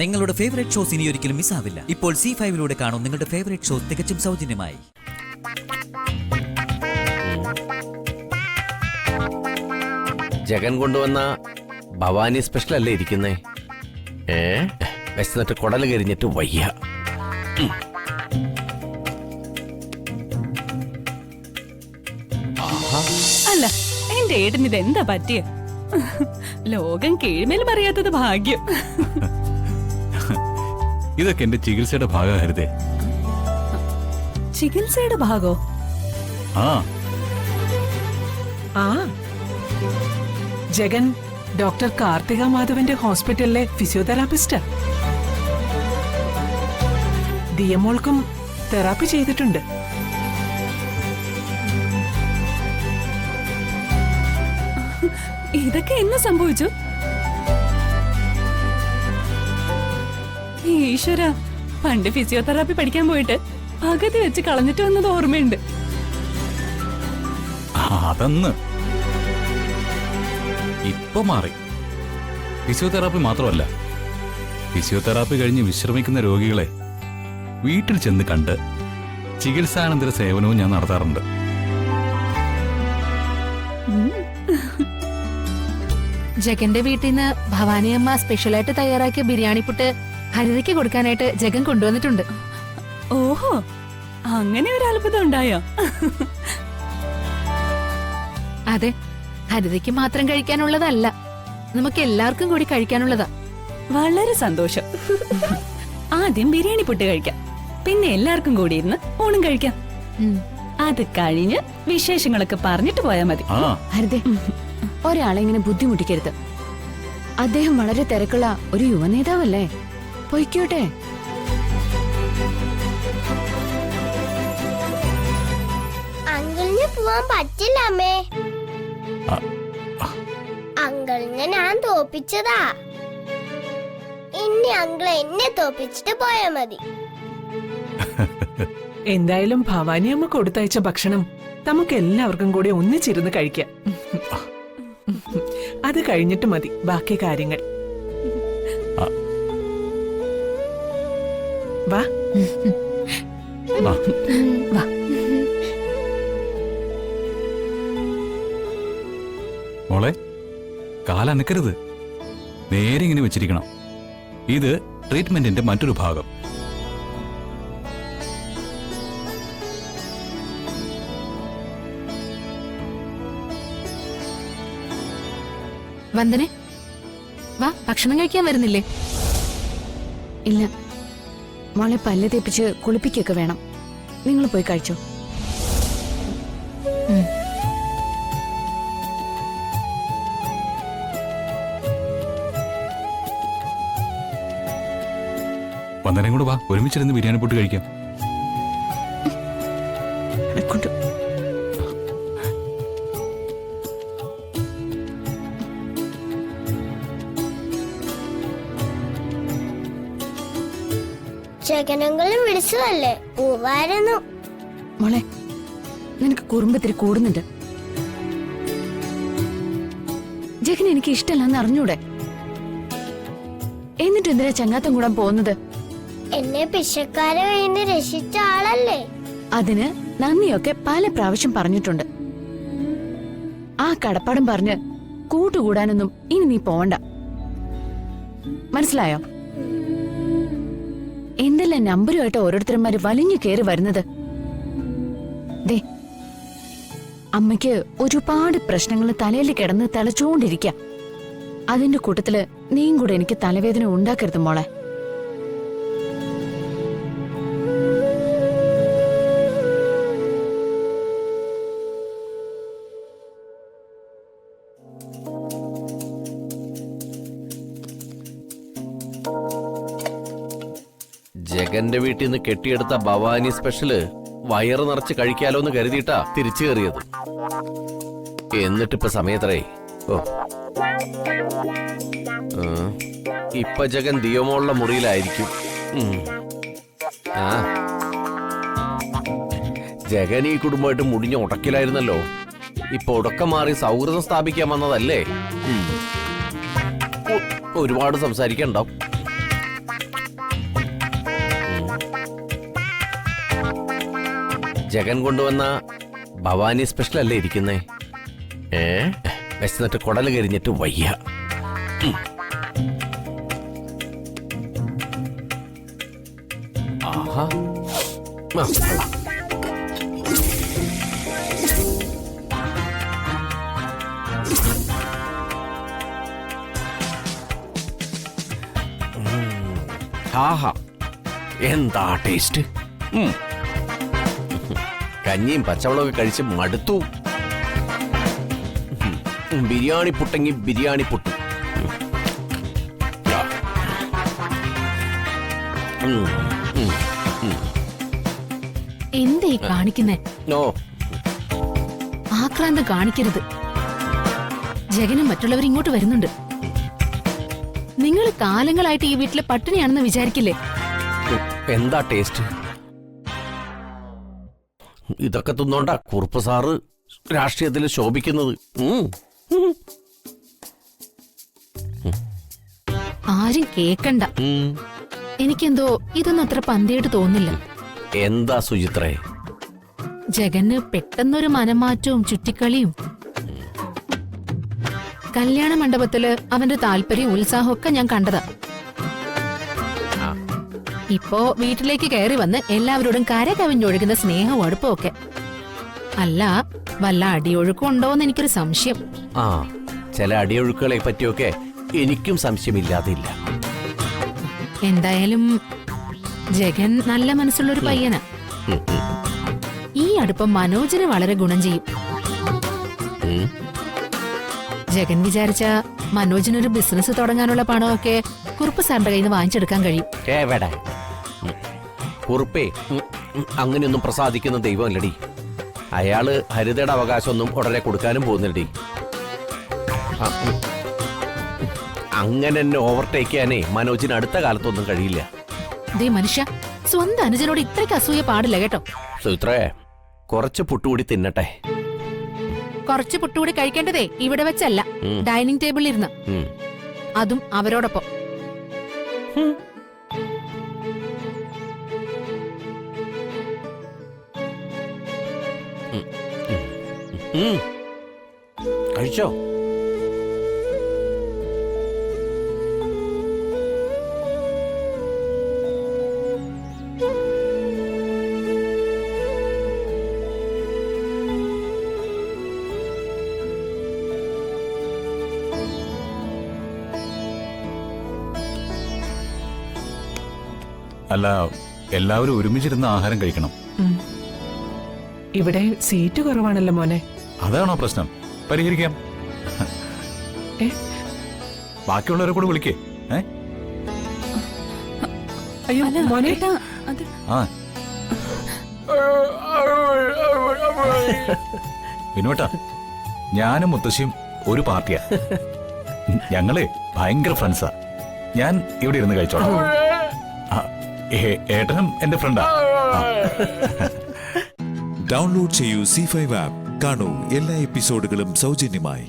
നിങ്ങളുടെ favourite shows ഇനി ഒരിക്കലും മിസ്സാവില്ല. ഇപ്പോൾ C5 കാണും നിങ്ങളുടെ ഫേവറേറ്റ് ഷോസ് തികച്ചും സൗജന്യമായി. ജഗൻ കൊണ്ടുവന്ന ഭവാനി സ്പെഷ്യൽ അല്ലേ ഇരിക്കുന്നേ? വിശന്നിട്ട് കുടല് കരിഞ്ഞിട്ട് വയ്യ. അല്ല, എന്റെ ഏട്ടന് ഇതെന്താ പറ്റിയ? ലോകം കീഴ്മേൽ പറയാത്തത് ഭാഗ്യം. ഇതൊക്കെ എന്റെ ചികിത്സയുടെ ഭാഗമായിരുന്നേ. ചികിത്സയുടെ ഭാഗോ? ആ ആ ജഗൻ ഡോക്ടർ കാർത്തിക മാധവന്റെ ഹോസ്പിറ്റലിലെ ഫിസിയോതെറാപ്പിസ്റ്റ്. ദിയമോൾക്കും തെറാപ്പി ചെയ്തിട്ടുണ്ട്. ഇതൊക്കെ എന്ന് സംഭവിച്ചു? ഈശ്വര, പണ്ട് ഫിസിയോതെറാപ്പി പഠിക്കാൻ പോയിട്ട് പകുതി വെച്ച് കളഞ്ഞിട്ട് വന്നത് ഓർമ്മയുണ്ട്. അതന്ന് ഇപ്പൊ മാറി. ഫിസിയോതെറാപ്പി മാത്രമല്ല, ഫിസിയോതെറാപ്പി കഴിഞ്ഞ് വിശ്രമിക്കുന്ന രോഗികളെ വീട്ടിൽ ചെന്ന് കണ്ട് ചികിത്സാനന്തര സേവനവും ഞാൻ നടത്താറുണ്ട്. ജഗന്റെ വീട്ടിൽ നിന്ന് ഭവാനിയമ്മ സ്പെഷ്യലായിട്ട് തയ്യാറാക്കിയ ബിരിയാണി പുട്ട് ഹരിതയ്ക്ക് കൊടുക്കാനായിട്ട് ജഗൻ കൊണ്ടുവന്നിട്ടുണ്ട്. ഓഹോ, അങ്ങനെ ഒരു അത്ഭുതം ഉണ്ടായോ? അതെ, ഹരിതയ്ക്ക് മാത്രം കഴിക്കാനുള്ളതല്ല, നമുക്ക് എല്ലാവർക്കും കൂടി കഴിക്കാനുള്ളതാ. വളരെ സന്തോഷം. ആദ്യം ബിരിയാണി പുട്ട് കഴിക്കാം, പിന്നെ എല്ലാവർക്കും കൂടി ഇരുന്ന് ഊണും കഴിക്കാം. അത് കഴിഞ്ഞ് വിശേഷങ്ങളൊക്കെ പറഞ്ഞിട്ട് പോയാ മതി. ഹരിതേ, ഒരാളെ ഇങ്ങനെ ബുദ്ധിമുട്ടിക്കരുത്. അദ്ദേഹം വളരെ തിരക്കുള്ള ഒരു യുവനേതാവല്ലേ, പൊയ്ക്കോട്ടെ. അങ്കിളിന് പോവാൻ പറ്റില്ല അമ്മേ. അങ്കിളിനെ ഞാൻ തോപ്പിച്ചതാ. ഇനി അങ്കിൾ എന്നെ തോപ്പിച്ചിട്ട് പോയാ മതി. എന്തായാലും ഭവാനി അമ്മ കൊടുത്തയച്ച ഭക്ഷണം നമുക്ക് എല്ലാവർക്കും കൂടി ഒന്നിച്ചിരുന്ന് കഴിക്കാം. അത് കഴിഞ്ഞിട്ട് മതി ബാക്കി കാര്യങ്ങൾ. വാ വാ. മോളെ, കാലനക്കരുത്, നേരെ ഇങ്ങനെ വെച്ചിരിക്കണം. ഇത് ട്രീറ്റ്മെന്റിന്റെ മറ്റൊരു ഭാഗം. വന്ദനെ, വാ, ഭക്ഷണം കഴിക്കാൻ വരുന്നില്ലേ? ഇല്ല മോളെ, പല്ല് തേപ്പിച്ച് കുളിപ്പിക്കൊക്കെ വേണം. നിങ്ങൾ പോയി കഴിച്ചോ. വന്ദനം കൂടെ വാ, ഒരുമിച്ചിരുന്ന് ബിരിയാണി പുട്ട് കഴിക്കാം. ജഗനങ്ങളും വിളിച്ചതല്ലേ, പോവായിരുന്നു. മോളെ, നിനക്ക് കുറുമ്പത്തിരി കൂടുന്നുണ്ട്. ജഗൻ എനിക്ക് ഇഷ്ടമല്ലെന്ന് അറിഞ്ഞൂടെ? എന്നിട്ട് എന്തിനാ ചങ്ങാത്തം കൂടാൻ പോകുന്നത്? എന്നെ പിശക്കാരെ കയ്യിൽ രക്ഷിച്ച ആളല്ലേ. അതിന് നന്ദിയൊക്കെ പല പ്രാവശ്യം പറഞ്ഞിട്ടുണ്ട്. ആ കടപ്പാടും പറഞ്ഞ് കൂട്ടുകൂടാനൊന്നും ഇനി നീ പോവണ്ട, മനസ്സിലായോ? എന്തെല്ലാം നമ്പരുമായിട്ട് ഓരോരുത്തരന്മാര് വലിഞ്ഞു കയറി വരുന്നത്. ദേ, അമ്മയ്ക്ക് ഒരുപാട് പ്രശ്നങ്ങൾ തലയിൽ കിടന്ന് തലച്ചുകൊണ്ടിരിക്കാം. അതിന്റെ കൂട്ടത്തില് നീയും കൂടെ എനിക്ക് തലവേദന ഉണ്ടാക്കരുത് മോളെ. ജഗന്റെ വീട്ടിൽ നിന്ന് കെട്ടിയെടുത്ത ഭവാനി സ്പെഷ്യല് വയറ് നിറച്ച് കഴിക്കാലോന്ന് കരുതിയിട്ടാ തിരിച്ചു കയറിയത്. എന്നിട്ടിപ്പ സമയത്രേ. ഓ, ഇപ്പൊ ജഗൻ ദിയമോളുടെ മുറിയിലായിരിക്കും. ആ, ജഗൻ ഈ കുടുംബമായിട്ട് മുടിഞ്ഞ ഉടക്കിലായിരുന്നല്ലോ. ഇപ്പൊ ഉടക്കം മാറി സൗഹൃദം സ്ഥാപിക്കാൻ വന്നതല്ലേ? ഒരുപാട് സംസാരിക്കണ്ടാവും. ജഗൻ കൊണ്ടുവന്ന ഭവാനി സ്പെഷ്യൽ അല്ലേ ഇരിക്കുന്നേ? വിശന്നിട്ട് കുടല് കരിഞ്ഞിട്ട് വയ്യ. ആഹാ. ആ, കൊള്ളാം. ആഹാ, എന്താ ടേസ്റ്റ്. കഞ്ഞിയും പച്ചവളമൊക്കെ കഴിച്ച് മടുത്തു. ബിരിയാണി പുട്ടെങ്കിൽ ബിരിയാണി പുട്ട്. എന്തേ കാണിക്കുന്നേ? ഓ, ആക്രാന്തം കാണിക്കരുത്. ജഗനും മറ്റുള്ളവർ ഇങ്ങോട്ട് വരുന്നുണ്ട്. നിങ്ങൾ കാലങ്ങളായിട്ട് ഈ വീട്ടിലെ പട്ടിണിയാണെന്ന് വിചാരിക്കില്ലേ? എന്താ ടേസ്റ്റ്? ഇതൊക്കെ തിന്നോണ്ടാ കുറുപ്പ് സാറ് രാഷ്ട്രീയത്തിൽ ശോഭിക്കുന്നത്. ആരും കേക്കണ്ട. എനിക്കെന്തോ ഇതൊന്നും അത്ര പന്തിയായിട്ട് തോന്നില്ല. എന്താ സുചിത്രേ? ജഗന് പെട്ടെന്നൊരു മനംമാറ്റവും ചുറ്റിക്കളിയും. കല്യാണ മണ്ഡപത്തില് അവന്റെ താല്പര്യവും ഉത്സാഹവും ഒക്കെ ഞാൻ കണ്ടതാ. ഇപ്പോ വീട്ടിലേക്ക് കയറി വന്ന് എല്ലാവരോടും കര കവിഞ്ഞൊഴുകുന്ന സ്നേഹവും അടുപ്പവും ഒക്കെ. അല്ല, വല്ല അടിയൊഴുക്കും ഉണ്ടോന്ന് എനിക്കൊരു സംശയം. ആ, ചില അടിയൊഴുക്കുകളെ പറ്റിയൊക്കെ എനിക്കും സംശയമില്ലാതില്ല. എന്തായാലും ജഗൻ നല്ല മനസ്സുള്ളൊരു പയ്യനാ. ഈ അടുപ്പം മനോജിന് വളരെ ഗുണം ചെയ്യും. ജഗൻ വിചാരിച്ച മനോജിനൊരു ബിസിനസ് തുടങ്ങാനുള്ള പണമൊക്കെ കുറുപ്പ് സാറിന്റെ കയ്യിൽ നിന്ന് വാങ്ങിച്ചെടുക്കാൻ കഴിയും. കുറുപ്പേ അങ്ങനെയൊന്നും പ്രസാദിക്കുന്ന ദൈവമല്ലടി. അയാള് ഹരിതയുടെ അവകാശമൊന്നും ഉടനെ കൊടുക്കാനും പോകുന്നില്ലടി. അങ്ങനെ എന്നെ ഓവർടേക്ക് ചെയ്യാനേ മനോജിന് അടുത്ത കാലത്തൊന്നും കഴിയില്ല. ദേ മനുഷ്യ, സ്വന്തം അനുജനോട് ഇത്രയ്ക്ക് അസൂയ പാടില്ല കേട്ടോ. സുത്രേ, കുറച്ച് പുട്ടുകൂടി തിന്നട്ടെ. കുറച്ച് പുട്ടുകൂടി കഴിക്കേണ്ടതേ ഇവിടെ വെച്ചല്ല, ഡൈനിങ് ടേബിളിൽ ഇരുന്ന്. അതും അവരോടൊപ്പം. കഴിച്ചോ? അല്ല, എല്ലാവരും ഒരുമിച്ചിരുന്ന് ആഹാരം കഴിക്കണം. ഇവിടെ സീറ്റ് കുറവാണല്ലോ മോനെ. അതാണോ പ്രശ്നം? പരിഹരിക്കാം. ബാക്കിയുള്ളവരെ കൂടെ വിളിക്കേ. അയ്യോ മോനെ, ആ, വിനോട്ടാ, ഞാനും മുത്തശ്ശിയും ഒരു പാർട്ടിയാ. ഞങ്ങളെ ഭയങ്കര ഫ്രണ്ട്സാ. ഞാൻ ഇവിടെ ഇരുന്ന് കഴിച്ചോളാം. ഏട്ടനും എന്റെ ഫ്രണ്ടാ. ഡൗൺലോഡ് ചെയ്യൂ C5 ആപ്പ്. കാണൂ എല്ലാ എപ്പിസോഡുകളും സൗജന്യമായി.